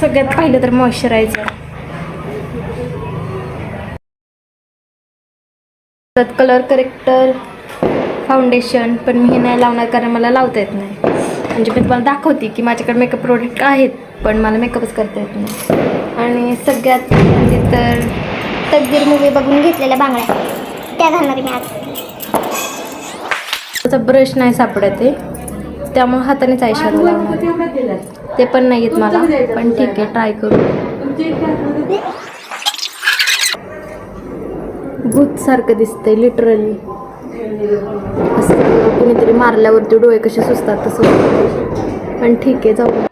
सगळ्यात पहिलं तर मॉइश्चरायझर, त्यात कलर करेक्टर, फाउंडेशन. पण मी हे नाही लावणार कारण मला लावता येत नाही. म्हणजे मी तुम्हाला दाखवते की माझ्याकडे मेकअप प्रोडक्ट आहेत पण मला मेकअपच करता येत नाही. आणि सगळ्यात म्हणजे तर तकदीर मूवी बघून घेतलेल्या बांगड्या त्या घालणार मी आज. त्याचा ब्रश नाही सापडत आहे त्यामुळे हातानेच आयशॅडो लावणार. ते पण नाही येत मला, पण ठीक आहे ट्राय करू. भूत सारखं दिसतंय लिटरली. असं कुणीतरी मारल्यावरती डोळे कसे सुचतात तसं, पण ठीक आहे जाऊ.